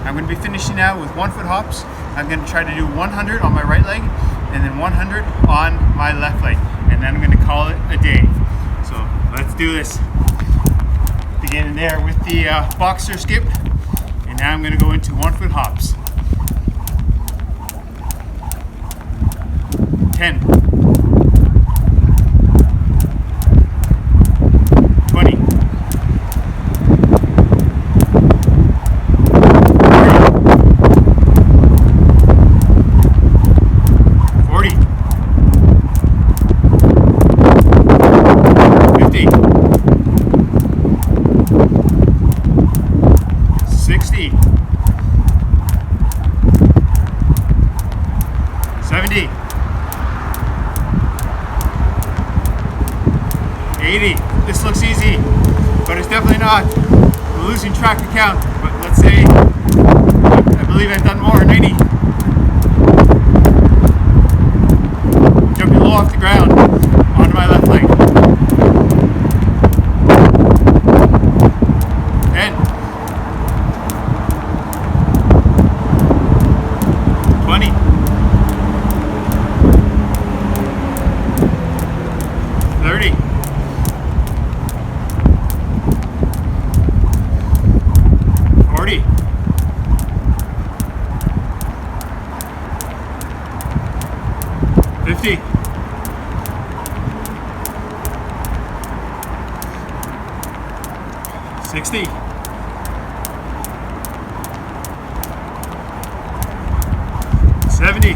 I'm going to be finishing out with 1 foot hops. I'm going to try to do 100 on my right leg and then 100 on my left leg. And then I'm going to call it a day. So let's do this. Beginning there with the boxer skip. And now I'm going to go into 1 foot hops. 10. 20. 40. 50. 60. 70. 80. This looks easy, but it's definitely not. I'm losing track of count, but let's say I believe I've done more. 90. Jumping low off the ground onto my left leg. 10. 20. 30. 40. 50. 60. 70.